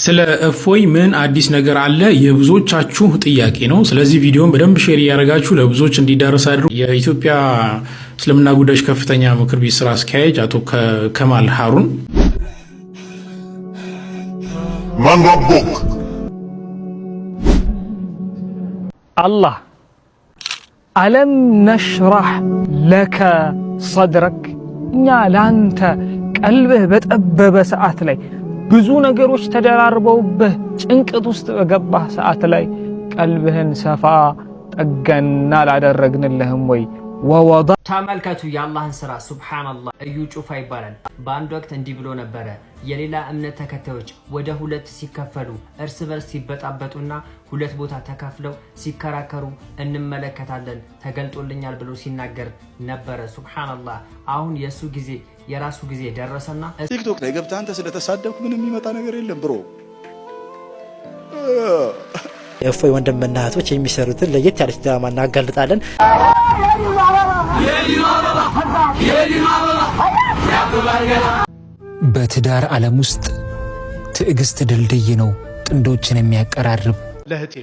ስለ እፎይ ምን አዲስ ነገር አለ? የብዙዎቻችሁ ጥያቄ ነው። ስለዚህ ቪዲዮን በደንብ ሼር እያደረጋችሁ ለብዙዎች እንዲዳረስ አድርጉ። የኢትዮጵያ እስልምና ጉዳዮች ከፍተኛ ምክር ቤት ስራ አስኪያጅ አቶ ከማል ሃሩን ማን ረቡክ? አላህ አለም ነሽራህ ለከ ሰድረክ፣ እኛ ላንተ ቀልብህ በጠበበ ሰዓት ላይ ብዙ ነገሮች ተደራርበውብህ ጭንቀት ውስጥ በገባህ ሰዓት ላይ ቀልብህን ሰፋ ጠገና ላደረግንልህም ወይ? ወወዳ ተመልከቱ የአላህን ስራ ሱብሃንአላህ። እዩ ጩፋ ይባላል። በአንድ ወቅት እንዲህ ብሎ ነበረ፣ የሌላ እምነት ተከታዮች ወደ ሁለት ሲከፈሉ እርስ በርስ ሲበጣበጡና ሁለት ቦታ ተከፍለው ሲከራከሩ እንመለከታለን ተገልጦልኛል ብሎ ሲናገር ነበረ። ሱብሃንአላህ። አሁን የሱ ጊዜ የራሱ ጊዜ ደረሰና ቲክቶክ ላይ ገብተህ አንተ ስለተሳደብክ ምንም የሚመጣ ነገር የለም ብሮ። የእፎይ ወንድምና እህቶች የሚሰሩትን ለየት ያለች ድራማ እናጋልጣለን። በትዳር ዓለም ውስጥ ትዕግስት ድልድይ ነው ጥንዶችን የሚያቀራርብ። ለህቴ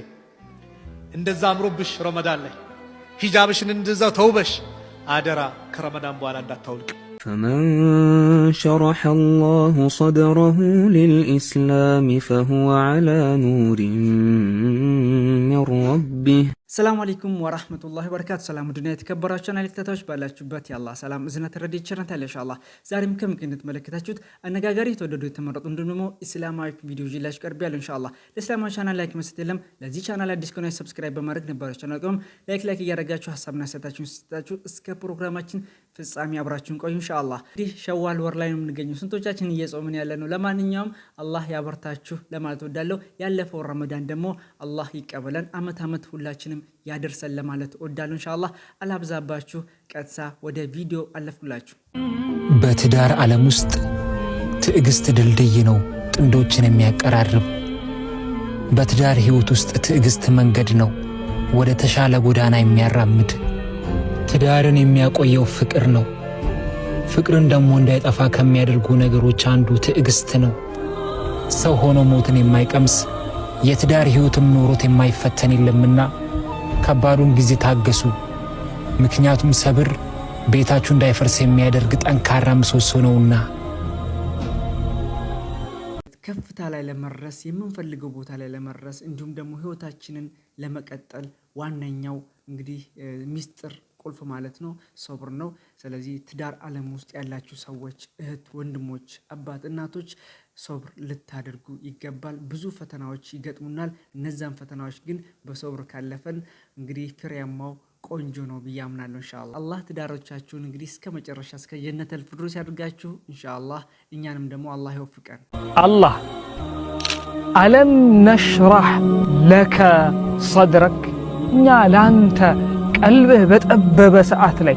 እንደዛ አምሮብሽ ረመዳን ላይ ሂጃብሽን እንደዛው ተውበሽ አደራ ከረመዳን በኋላ እንዳታውልቅ። فمن شرح الله صدره للإسلام فهو على نور من ربه. السلام عليكم ورحمة الله وبركاته. سلام الدنيا تكبرات شان عليك تتوش بالله يا الله سلام إذن تردي شرنت عليه إن شاء الله زاري ممكن كنت ملكتاجود أنا جاجري توددو تمرد ندمو إسلامي فيديو جيلاش قربي إن شاء الله الإسلام شانل لايك مستلم لذي شانل ديسكوني سبسكرايب بمرق نبارش شانلكم لايك يرجعوا حسابنا ستاتشو اسكا برنامجين في السامي أبراتشون كوي إن شاء الله دي شوال ورلاين من جنيو سنتوجاتشين يسومني على لما نيوم الله يبرتاچو لما تودلو يالله فور رمضان دمو الله يقبلن أمت ሁላችንም ያደርሰን ለማለት ወዳለው ኢንሻአላህ አላብዛባችሁ ቀጥሳ ወደ ቪዲዮ አለፍኩላችሁ። በትዳር ዓለም ውስጥ ትዕግስት ድልድይ ነው ጥንዶችን የሚያቀራርብ። በትዳር ህይወት ውስጥ ትዕግስት መንገድ ነው ወደ ተሻለ ጎዳና የሚያራምድ። ትዳርን የሚያቆየው ፍቅር ነው። ፍቅርን ደግሞ እንዳይጠፋ ከሚያደርጉ ነገሮች አንዱ ትዕግስት ነው። ሰው ሆኖ ሞትን የማይቀምስ የትዳር ህይወትም ኖሮት የማይፈተን የለምና ከባዱን ጊዜ ታገሱ። ምክንያቱም ሰብር ቤታችሁ እንዳይፈርስ የሚያደርግ ጠንካራ ምሰሶ ነውና። ከፍታ ላይ ለመድረስ የምንፈልገው ቦታ ላይ ለመድረስ እንዲሁም ደግሞ ህይወታችንን ለመቀጠል ዋነኛው እንግዲህ ሚስጥር ቁልፍ ማለት ነው ሶብር ነው። ስለዚህ ትዳር ዓለም ውስጥ ያላችሁ ሰዎች እህት ወንድሞች አባት እናቶች ሶብር ልታደርጉ ይገባል። ብዙ ፈተናዎች ይገጥሙናል። እነዛን ፈተናዎች ግን በሶብር ካለፈን እንግዲህ ፍሬያማው ቆንጆ ነው ብዬ አምናለሁ ኢንሻአላህ። አላህ ትዳሮቻችሁን እንግዲህ እስከ መጨረሻ እስከ ጀነተል ፊርደውስ ያድርጋችሁ ኢንሻአላህ። እኛንም ደግሞ አላህ ይወፍቀን። አላህ አለም ነሽራህ ለከ ሰድረክ፣ እኛ ላንተ ቀልብህ በጠበበ ሰዓት ላይ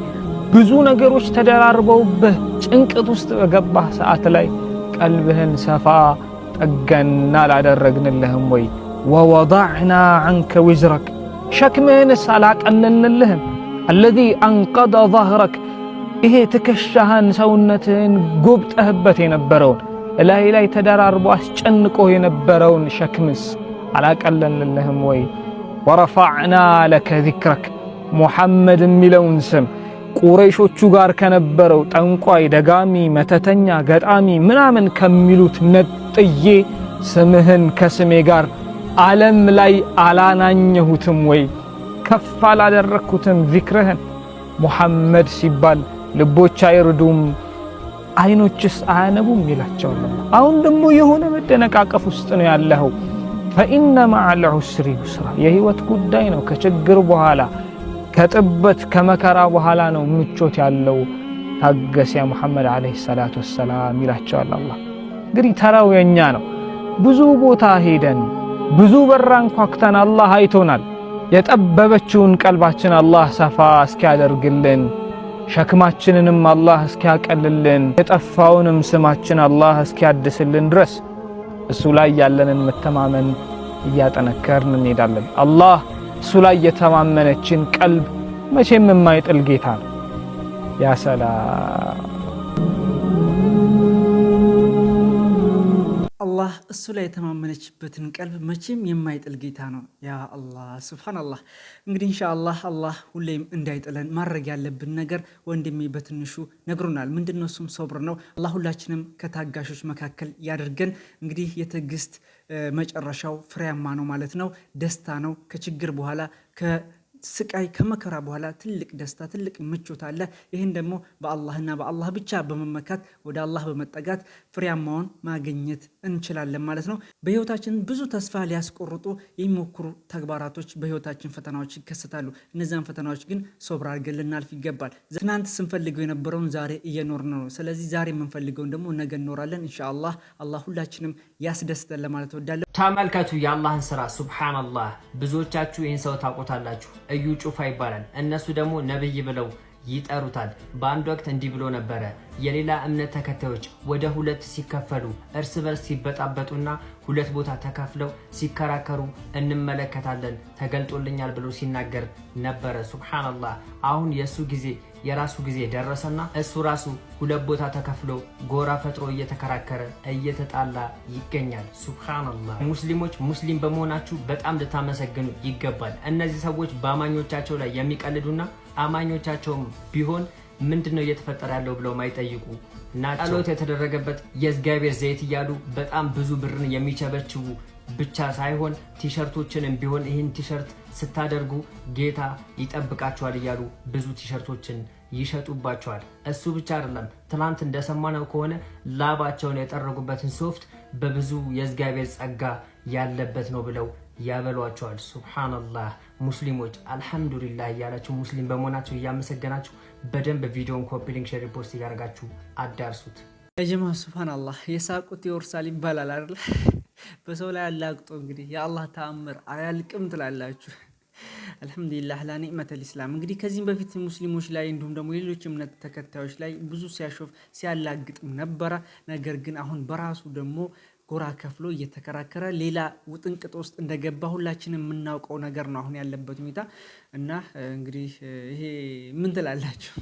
ብዙ ነገሮች ተደራርበውብህ ጭንቀት ውስጥ በገባህ ሰዓት ላይ ቀልብህን ሰፋ ጠገና ላደረግንልህም ወይ? ወወضዕና ዐንከ ዊዝረክ፣ ሸክምህንስ አላቀለልንልህም? አለዚ አንቀደ ظهረክ፣ ይሄ ትከሻህን ሰውነትህን ጎብጠህበት የነበረውን እላይ ላይ ተደራርቦ አስጨንቆ የነበረውን ሸክምስ አላቀለልንልህም ወይ? ወረፈዕና ለከ ዚክረክ፣ ሙሐመድ የሚለውን ስም ቁረይሾቹ ጋር ከነበረው ጠንቋይ ደጋሚ መተተኛ ገጣሚ ምናምን ከሚሉት ነጥዬ ስምህን ከስሜ ጋር ዓለም ላይ አላናኘሁትም ወይ? ከፍ አላደረኩትም ዚክርህን? ሙሐመድ ሲባል ልቦች አይርዱም አይኖችስ አያነቡም ይላቸዋል። አሁን ደግሞ የሆነ መደነቃቀፍ ውስጥ ነው ያለኸው። ፈኢነ መዐል ዑስሪ ዩስራ፣ የህይወት ጉዳይ ነው። ከችግር በኋላ ከጥበት ከመከራ በኋላ ነው ምቾት ያለው። ታገስ ያ ሙሐመድ አለይሂ ሰላቱ ወሰላም ይላቸዋል አላህ። እንግዲህ ተራው የኛ ነው። ብዙ ቦታ ሄደን ብዙ በራን ኳክተን አላህ አይቶናል። የጠበበችውን ቀልባችን አላህ ሰፋ እስኪያደርግልን፣ ሸክማችንንም አላህ እስኪያቀልልን፣ የጠፋውንም ስማችን አላህ እስኪያድስልን ድረስ እሱ ላይ ያለንን መተማመን እያጠነከርን እንሄዳለን። አላህ እሱ ላይ የተማመነችን ቀልብ መቼም የማይጥል ጌታ ነው። ያ ሰላም አላህ እሱ ላይ የተማመነችበትን ቀልብ መቼም የማይጥል ጌታ ነው። ያ አላህ ሱብሃንአላህ። እንግዲህ ኢንሻአላህ አላህ ሁሌም እንዳይጥለን ማድረግ ያለብን ነገር ወንድሜ በትንሹ ነግሮናል። ምንድነው? እሱም ሶብር ነው። አላህ ሁላችንም ከታጋሾች መካከል ያደርገን። እንግዲህ የትዕግስት መጨረሻው ፍሬያማ ነው ማለት ነው። ደስታ ነው። ከችግር በኋላ ስቃይ ከመከራ በኋላ ትልቅ ደስታ ትልቅ ምቾት አለ። ይህን ደግሞ በአላህና በአላህ ብቻ በመመካት ወደ አላህ በመጠጋት ፍሬያማውን ማግኘት እንችላለን ማለት ነው። በህይወታችን ብዙ ተስፋ ሊያስቆርጡ የሚሞክሩ ተግባራቶች በህይወታችን ፈተናዎች ይከሰታሉ። እነዚያን ፈተናዎች ግን ሶብር አድርገን ልናልፍ ይገባል። ትናንት ስንፈልገው የነበረውን ዛሬ እየኖርን ነው። ስለዚህ ዛሬ የምንፈልገውን ደግሞ ነገ እንኖራለን ኢንሻአላህ። አላህ ሁላችንም ያስደስተን ለማለት ወዳለሁ። ተመልከቱ የአላህን ስራ ሱብሃንአላህ። ብዙዎቻችሁ ይህን ሰው ታውቁታላችሁ። እዩ ጩፋ ይባላል። እነሱ ደግሞ ነብይ ብለው ይጠሩታል። በአንድ ወቅት እንዲህ ብሎ ነበረ፣ የሌላ እምነት ተከታዮች ወደ ሁለት ሲከፈሉ እርስ በርስ ሲበጣበጡና ሁለት ቦታ ተከፍለው ሲከራከሩ እንመለከታለን ተገልጦልኛል ብሎ ሲናገር ነበረ። ሱብሃንአላህ። አሁን የሱ ጊዜ የራሱ ጊዜ ደረሰና እሱ ራሱ ሁለት ቦታ ተከፍሎ ጎራ ፈጥሮ እየተከራከረ እየተጣላ ይገኛል። ሱብሃንአላህ። ሙስሊሞች ሙስሊም በመሆናችሁ በጣም ልታመሰግኑ ይገባል። እነዚህ ሰዎች በአማኞቻቸው ላይ የሚቀልዱና አማኞቻቸውም ቢሆን ምንድነው እየተፈጠረ ያለው ብለው ማይጠይቁ ናቸው። ጸሎት የተደረገበት የእግዚአብሔር ዘይት እያሉ በጣም ብዙ ብርን የሚቸበችቡ ብቻ ሳይሆን ቲሸርቶችንም ቢሆን ይህን ቲሸርት ስታደርጉ ጌታ ይጠብቃቸዋል እያሉ ብዙ ቲሸርቶችን ይሸጡባቸዋል። እሱ ብቻ አይደለም፣ ትናንት እንደሰማነው ከሆነ ላባቸውን የጠረጉበትን ሶፍት በብዙ የእግዚአብሔር ጸጋ ያለበት ነው ብለው ያበሏቸዋል። ሱብሃንአላህ። ሙስሊሞች አልহামዱሊላህ እያላችሁ ሙስሊም በመሆናችሁ እያመሰገናችሁ በደንብ ቪዲዮን ኮፒ ሊንክ ሼር ሪፖስት ያደርጋችሁ አዳርሱት። ጀማ ሱብሃንአላህ። የሳቁት ይወርሳል ይባላል አይደል? በሰው ላይ አላቅጦ እንግዲህ የአላህ ተአምር አያልቅም ትላላችሁ። አልহামዱሊላህ ለኒዕመተል ኢስላም። እንግዲህ ከዚህም በፊት ሙስሊሞች ላይ እንዲሁም ደግሞ ሌሎች እምነት ተከታዮች ላይ ብዙ ሲያሾፍ ሲያላግጥም ነበረ። ነገር ግን አሁን በራሱ ደግሞ ጎራ ከፍሎ እየተከራከረ ሌላ ውጥንቅጥ ውስጥ እንደገባ ሁላችንም የምናውቀው ነገር ነው አሁን ያለበት ሁኔታ። እና እንግዲህ ይሄ ምን ትላላችሁ?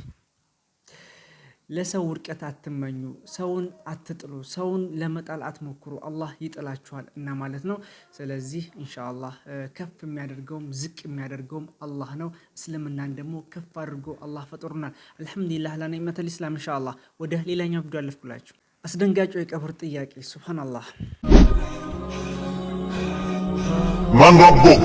ለሰው ውድቀት አትመኙ፣ ሰውን አትጥሉ፣ ሰውን ለመጣል አትሞክሩ፣ አላህ ይጥላችኋል እና ማለት ነው። ስለዚህ ኢንሻአላህ ከፍ የሚያደርገውም ዝቅ የሚያደርገውም አላህ ነው። እስልምናን ደግሞ ከፍ አድርጎ አላህ ፈጥሮናል። አልহামዱሊላህ ለኒዕመተል ኢስላም። ኢንሻአላህ ወደ ሌላኛው ቪዲዮ አለፍኩላችሁ። አስደንጋጭ የቀብር ጥያቄ ሱብሃንአላህ። ማን ረቡክ?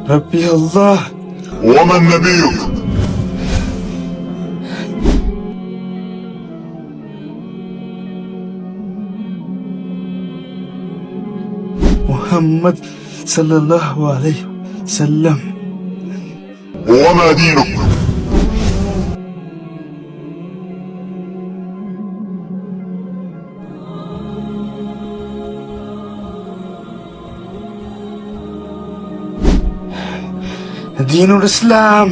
ረቢ አላህ። ወመን ነቢዩክ? محمد صلى الله عليه وسلم. وما دينك؟ دين الإسلام.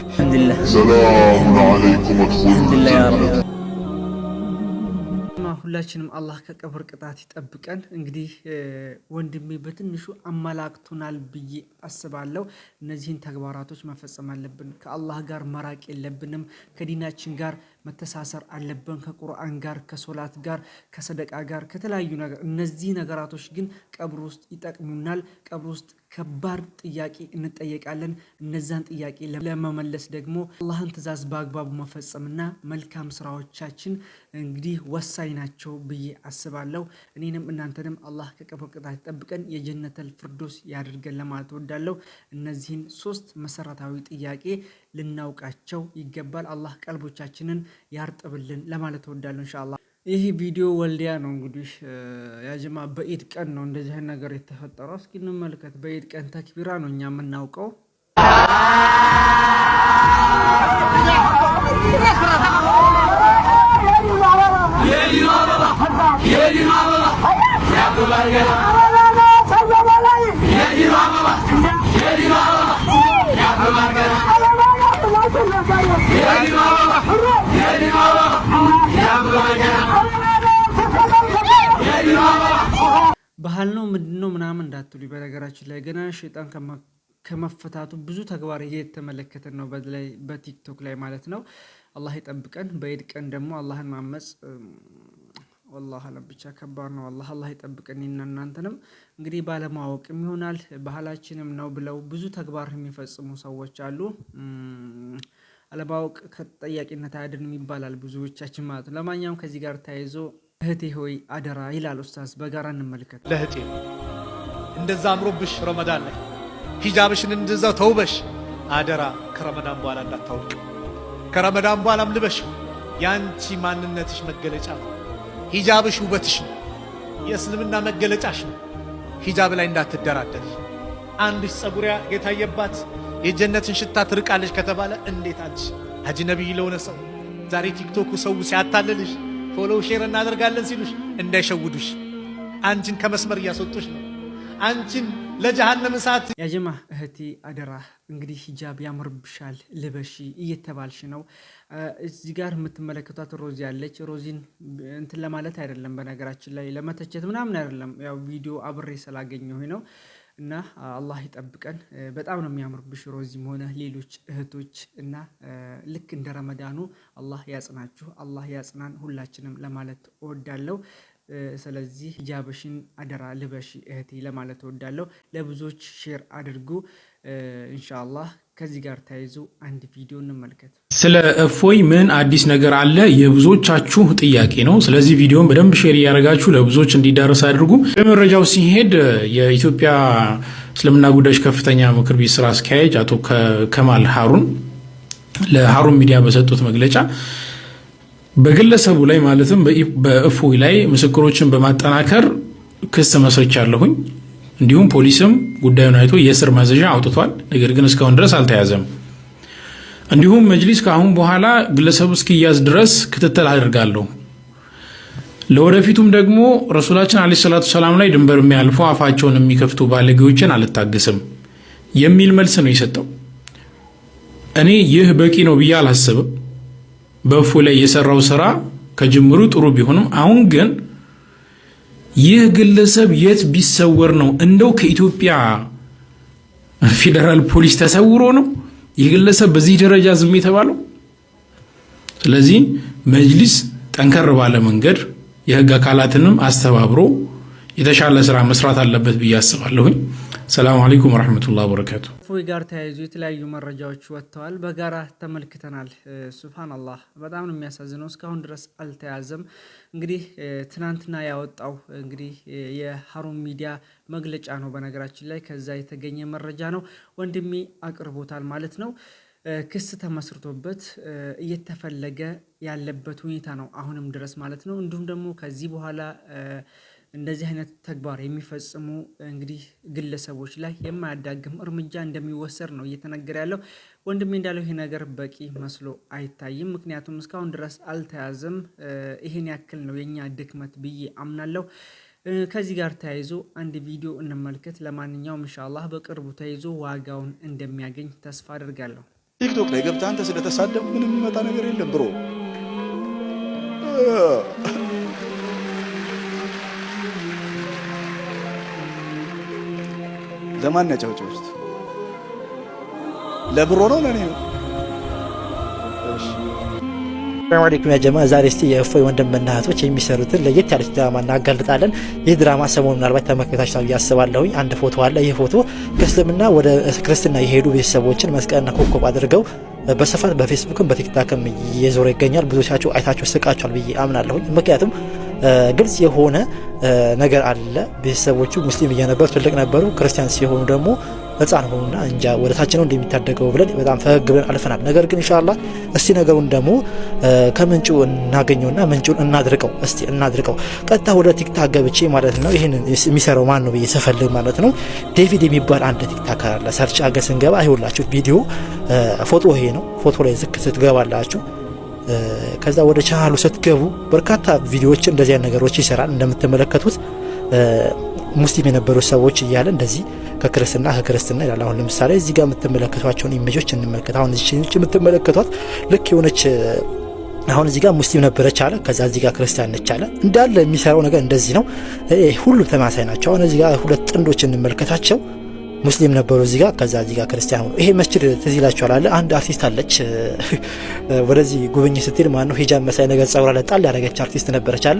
الحمد لله. سلام عليكم ادخلوا. الحمد لله يا رب. ሁላችንም አላህ ከቀብር ቅጣት ይጠብቀን። እንግዲህ ወንድሜ በትንሹ አመላክቶናል ብዬ አስባለሁ። እነዚህን ተግባራቶች መፈጸም አለብን። ከአላህ ጋር መራቅ የለብንም። ከዲናችን ጋር መተሳሰር አለብን። ከቁርአን ጋር፣ ከሶላት ጋር፣ ከሰደቃ ጋር፣ ከተለያዩ ነገር እነዚህ ነገራቶች ግን ቀብር ውስጥ ይጠቅሙናል። ቀብር ውስጥ ከባድ ጥያቄ እንጠየቃለን። እነዛን ጥያቄ ለመመለስ ደግሞ አላህን ትእዛዝ በአግባቡ መፈጸምና መልካም ስራዎቻችን እንግዲህ ወሳኝ ናቸው ብዬ አስባለሁ። እኔንም እናንተንም አላህ ከቀብር ቅጣት ይጠብቀን፣ የጀነተል ፍርዶስ ያድርገን ለማለት ወዳለሁ። እነዚህን ሶስት መሰረታዊ ጥያቄ ልናውቃቸው ይገባል። አላህ ቀልቦቻችንን ያርጥብልን ለማለት ወዳለሁ ኢንሻአላህ። ይህ ቪዲዮ ወልዲያ ነው እንግዲህ ያጀማ በኢድ ቀን ነው እንደዚህ ነገር የተፈጠረው። እስኪ እንመልከት። በኢድ ቀን ተክቢራ ነው እኛ የምናውቀው። ባህል ነው ምንድነው እንዳትሉ በነገራችን ላይ ገና ሸይጣን ከመፈታቱ ብዙ ተግባር እየተመለከተን ነው በቲክቶክ ላይ ማለት ነው። አላህ ይጠብቀን። በኢድ ቀን ደግሞ አላህን ማመጽ والله አለም ብቻ ከባድ ነው። አላህ ይጠብቀን እናንተንም። እንግዲህ ባለማወቅም ይሆናል ባህላችንም ነው ብለው ብዙ ተግባር የሚፈጽሙ ሰዎች አሉ። አለማወቅ ከተጠያቂነት አያድንም ይባላል ብዙዎቻችን ማለት ነው። ለማንኛውም ከዚህ ጋር ተያይዞ እህቴ ሆይ አደራ ይላል ኡስታዝ። በጋራ እንመልከት። ለእህቴ እንደዛ አምሮብሽ ረመዳን ላይ ሂጃብሽን እንደዛው ተውበሽ አደራ ከረመዳን በኋላ እንዳታውቅ። ከረመዳን በኋላም ልበሽ ያንቺ ማንነትሽ መገለጫ ነው። ሂጃብሽ ውበትሽ ነው። የእስልምና መገለጫሽ ነው። ሂጃብ ላይ እንዳትደራደሪ። አንድሽ ጸጉሪያ የታየባት የጀነትን ሽታ ትርቃለች ከተባለ እንዴት አንቺ አጅነቢ ለሆነ ሰው ዛሬ ቲክቶኩ ሰው ሲያታልልሽ ፎሎው ሼር እናደርጋለን ሲሉሽ እንዳይሸውዱሽ። አንቺን ከመስመር እያስወጡሽ ነው። አንቺን ለጀሃነም እሳት ያጀማ እህቴ አደራ። እንግዲህ ሂጃብ ያምርብሻል ልበሺ እየተባልሽ ነው። እዚህ ጋር የምትመለከቷት ሮዚ ያለች ሮዚን እንትን ለማለት አይደለም፣ በነገራችን ላይ ለመተቸት ምናምን አይደለም። ያው ቪዲዮ አብሬ ስላገኘሁኝ ነው። እና አላህ ይጠብቀን። በጣም ነው የሚያምርብሽ ሮዚም ሆነ ሌሎች እህቶች። እና ልክ እንደ ረመዳኑ አላህ ያጽናችሁ፣ አላህ ያጽናን ሁላችንም ለማለት እወዳለሁ። ስለዚህ ሂጃብሽን አደራ ልበሺ እህቴ ለማለት እወዳለሁ። ለብዙዎች ሼር አድርጉ ኢንሻአላህ። ከዚህ ጋር ተያይዞ አንድ ቪዲዮ እንመልከት። ስለ እፎይ ምን አዲስ ነገር አለ? የብዙዎቻችሁ ጥያቄ ነው። ስለዚህ ቪዲዮን በደንብ ሼር እያደረጋችሁ ለብዙዎች እንዲዳረስ አድርጉ። በመረጃው ሲሄድ የኢትዮጵያ እስልምና ጉዳዮች ከፍተኛ ምክር ቤት ስራ አስኪያጅ አቶ ከማል ሃሩን ለሃሩን ሚዲያ በሰጡት መግለጫ በግለሰቡ ላይ ማለትም በእፎይ ላይ ምስክሮችን በማጠናከር ክስ መስርቻለሁኝ፣ እንዲሁም ፖሊስም ጉዳዩን አይቶ የእስር ማዘዣ አውጥቷል። ነገር ግን እስካሁን ድረስ አልተያዘም። እንዲሁም መጅሊስ ከአሁን በኋላ ግለሰቡ እስኪያዝ ድረስ ክትትል አድርጋለሁ፣ ለወደፊቱም ደግሞ ረሱላችን አለይሂ ሰላቱ ሰላም ላይ ድንበር የሚያልፉ አፋቸውን የሚከፍቱ ባለጌዎችን አልታገስም የሚል መልስ ነው የሰጠው። እኔ ይህ በቂ ነው ብዬ አላስብም። በእፎይ ላይ የሰራው ስራ ከጅምሩ ጥሩ ቢሆንም አሁን ግን ይህ ግለሰብ የት ቢሰወር ነው? እንደው ከኢትዮጵያ ፌደራል ፖሊስ ተሰውሮ ነው ይህ ግለሰብ በዚህ ደረጃ ዝም የተባለው? ስለዚህ መጅሊስ ጠንከር ባለ መንገድ የህግ አካላትንም አስተባብሮ የተሻለ ስራ መስራት አለበት ብዬ አስባለሁኝ። ሰላም አለይኩም ወራህመቱላሂ ወበረካቱ። እፎይ ጋር ተያይዞ የተለያዩ መረጃዎች ወጥተዋል፣ በጋራ ተመልክተናል። ሱብሃንአላህ በጣም ነው የሚያሳዝነው። እስካሁን ድረስ አልተያዘም። እንግዲህ ትናንትና ያወጣው እንግዲህ የሃሩን ሚዲያ መግለጫ ነው። በነገራችን ላይ ከዛ የተገኘ መረጃ ነው። ወንድሜ አቅርቦታል ማለት ነው። ክስ ተመስርቶበት እየተፈለገ ያለበት ሁኔታ ነው አሁንም ድረስ ማለት ነው። እንዲሁም ደግሞ ከዚህ በኋላ እንደዚህ አይነት ተግባር የሚፈጽሙ እንግዲህ ግለሰቦች ላይ የማያዳግም እርምጃ እንደሚወሰድ ነው እየተነገረ ያለው። ወንድሜ እንዳለው ይሄ ነገር በቂ መስሎ አይታይም። ምክንያቱም እስካሁን ድረስ አልተያዘም። ይሄን ያክል ነው የኛ ድክመት ብዬ አምናለሁ። ከዚህ ጋር ተያይዞ አንድ ቪዲዮ እንመልከት። ለማንኛውም ኢንሻአላህ በቅርቡ ተይዞ ዋጋውን እንደሚያገኝ ተስፋ አድርጋለሁ። ቲክቶክ ላይ ገብተህ አንተ ስለተሳደብክ ምንም የሚመጣ ነገር የለም ብሮ። ለማን ያጨውጨውት? ለብሮ ነው ለኔ ነው? ሰላም አለይኩም ያ ጀማ። ዛሬ እስቲ የእፎይ ወንድምና እህቶች የሚሰሩትን ለየት ያለች ድራማ እናጋልጣለን። ይህ ድራማ ሰሞኑን ምናልባት ተመልክታችሁ ነው ያስባለሁኝ። አንድ ፎቶ አለ። ይህ ፎቶ ከእስልምና ወደ ክርስትና የሄዱ ቤተሰቦችን መስቀልና ኮከብ አድርገው በስፋት በፌስቡክም በቲክታክም እየዞረ ይገኛል። ብዙዎቻችሁ አይታችሁ ስቃችኋል ብዬ አምናለሁኝ። ምክንያቱም ግልጽ የሆነ ነገር አለ። ቤተሰቦቹ ሙስሊም እየነበሩ ትልቅ ነበሩ፣ ክርስቲያን ሲሆኑ ደግሞ ህፃን ሆኑና እንጃ ወደ ታች ነው እንደሚታደገው ብለን በጣም ፈገግ ብለን አልፈናል። ነገር ግን ኢንሻአላህ እስቲ ነገሩን ደግሞ ከምንጩ እናገኘውና ምንጩን እናድርቀው። ቀጥታ ወደ ቲክታክ ገብቼ ማለት ነው ይሄን የሚሰራው ማን ነው ብዬ ስፈልግ ማለት ነው ዴቪድ የሚባል አንድ ቲክታከር አለ። ሰርች አገር ስንገባ አይሁላችሁ ቪዲዮ ፎቶ ይሄ ነው። ፎቶ ላይ ዝክ ስትገባላችሁ ከዛ ወደ ቻናሉ ስትገቡ በርካታ ቪዲዮዎች እንደዚህ አይነት ነገሮች ይሰራል። እንደምትመለከቱት ሙስሊም የነበሩ ሰዎች እያለ እንደዚህ ከክርስትና ይላል። አሁን ለምሳሌ እዚህ ጋር የምትመለከቷቸውን ኢሜጆች እንመልከት። አሁን እዚህ የምትመለከቷት ልክ የሆነች አሁን እዚህ ጋር ሙስሊም ነበረች አለ፣ ከዛ እዚህ ጋር ክርስቲያን ነች አለ። እንዳለ የሚሰራው ነገር እንደዚህ ነው። ሁሉም ተማሳይ ናቸው። አሁን እዚህ ጋር ሁለት ጥንዶች እንመልከታቸው። ሙስሊም ነበሩ እዚህ ጋር፣ ከዛ እዚህ ጋር ክርስቲያን ሆኖ። ይሄ መስጂድ ትዝ ይላችኋል አለ። አንድ አርቲስት አለች ወደዚህ ጉብኝት ስትል ማን ነው ሂጃብ መሳይ ነገር ጸጉራ ላይ ጣል ያደረገች አርቲስት ነበረች አለ።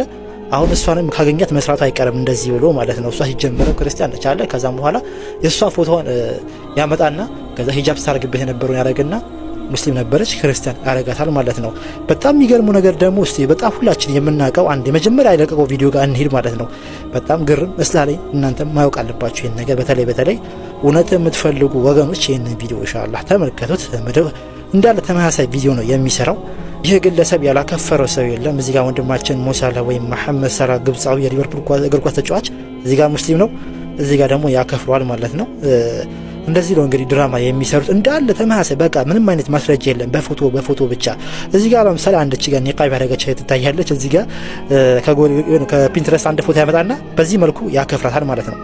አሁን እሷንም ካገኛት መስራቱ አይቀርም እንደዚህ ብሎ ማለት ነው። እሷ ሲጀመረው ክርስቲያን ነች አለ። ከዛም በኋላ የእሷ ፎቶዋን ያመጣና ከዛ ሂጃብ ስታደርግበት የነበረውን ያደረግና ሙስሊም ነበረች ክርስቲያን ያረጋታል ማለት ነው። በጣም የሚገርሙ ነገር ደግሞ እስቲ በጣም ሁላችን የምናውቀው አንድ የመጀመሪያ የለቀቀው ቪዲዮ ጋር እንሂድ ማለት ነው። በጣም ግርም እስላለኝ እናንተም ማወቅ አለባችሁ ይሄን ነገር። በተለይ እውነት የምትፈልጉ ወገኖች ይሄን ቪዲዮ ኢንሻአላህ ተመልከቱት። እንዳለ ተመሳሳይ ቪዲዮ ነው የሚሰራው። ይህ ግለሰብ ያላከፈረው ሰው የለም። እዚህ ጋር ወንድማችን ሞሳላ ወይም መሐመድ ሰላ ግብጻዊ የሊቨርፑል እግር ኳስ ተጫዋች እዚህ ጋር ሙስሊም ነው፣ እዚህ ጋር ደግሞ ያከፍረዋል ማለት ነው። እንደዚህ ነው እንግዲህ ድራማ የሚሰሩት እንዳለ ተመሳሳይ በቃ ምንም አይነት ማስረጃ የለም፣ በፎቶ ብቻ። እዚህ ጋር ለምሳሌ አንድ እቺ ጋር ኒቃብ ያደረገች ትታያለች። እዚህ ጋር ከፒንትረስት አንድ ፎቶ ያመጣና በዚህ መልኩ ያከፍራታል ማለት ነው።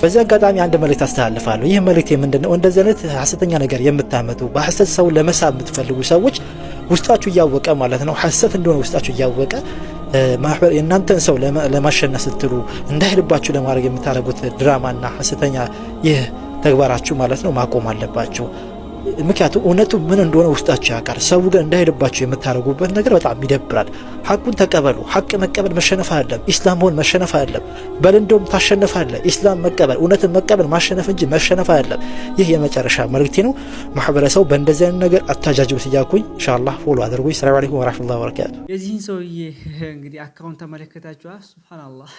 በዚህ አጋጣሚ አንድ መልእክት አስተላልፋለሁ። ይህ መልእክት ምንድነው? እንደዚህ አይነት ሐሰተኛ ነገር የምታመጡ በሐሰት ሰው ለመሳብ የምትፈልጉ ሰዎች ውስጣችሁ እያወቀ ማለት ነው ሐሰት እንደሆነ ውስጣችሁ እያወቀ የእናንተን ሰው ለማሸነፍ ስትሉ እንዳይልባችሁ ለማድረግ የምታደርጉት ድራማና ሐሰተኛ ይህ ተግባራችሁ ማለት ነው ማቆም አለባችሁ። ምክንያቱም እውነቱ ምን እንደሆነ ውስጣችሁ ያውቃል። ሰው ግን እንዳይሄድባችሁ የምታደርጉበት ነገር በጣም ይደብራል። ሐቁን ተቀበሉ። ሐቅ መቀበል መሸነፍ አይደለም። ኢስላም ሆን መሸነፍ አይደለም። በል እንደውም ታሸነፋለህ። ኢስላም መቀበል እውነትን መቀበል ማሸነፍ እንጂ መሸነፍ አይደለም። ይህ የመጨረሻ መልእክቴ ነው። ማህበረሰቡ በእንደዚህ አይነት ነገር አታጃጅሉት እያልኩኝ ኢንሻአላህ ፎሎ አድርጉኝ። ሰላም አለይኩም ወራህመቱላሂ ወበረካቱ። የዚህን ሰውዬ እንግዲህ አካውንት ተመለከታችኋ። ሱብሃንአላህ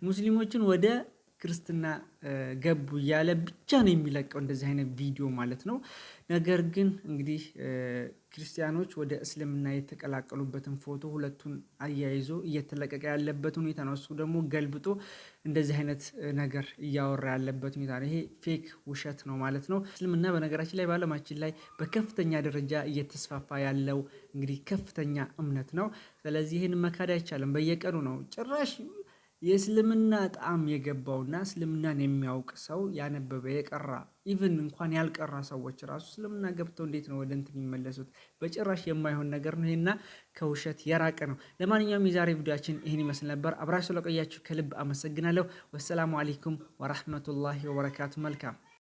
ሙስሊሞችን ወደ ክርስትና ገቡ እያለ ብቻ ነው የሚለቀው እንደዚህ አይነት ቪዲዮ ማለት ነው። ነገር ግን እንግዲህ ክርስቲያኖች ወደ እስልምና የተቀላቀሉበትን ፎቶ ሁለቱን አያይዞ እየተለቀቀ ያለበት ሁኔታ ነው። እሱ ደግሞ ገልብጦ እንደዚህ አይነት ነገር እያወራ ያለበት ሁኔታ ነው። ይሄ ፌክ ውሸት ነው ማለት ነው። እስልምና በነገራችን ላይ በዓለማችን ላይ በከፍተኛ ደረጃ እየተስፋፋ ያለው እንግዲህ ከፍተኛ እምነት ነው። ስለዚህ ይህን መካድ አይቻልም። በየቀኑ ነው ጭራሽ የእስልምና ጣዕም የገባውና እስልምናን የሚያውቅ ሰው ያነበበ የቀራ ኢቭን እንኳን ያልቀራ ሰዎች ራሱ እስልምና ገብተው እንዴት ነው ወደ እንትን የሚመለሱት? በጭራሽ የማይሆን ነገር ነው። ይሄና ከውሸት የራቀ ነው። ለማንኛውም የዛሬ ቪዲዮአችን ይህን ይመስል ነበር። አብራችሁ ስለቆያችሁ ከልብ አመሰግናለሁ። ወሰላሙ አለይኩም ወራህመቱላሂ ወበረካቱ። መልካም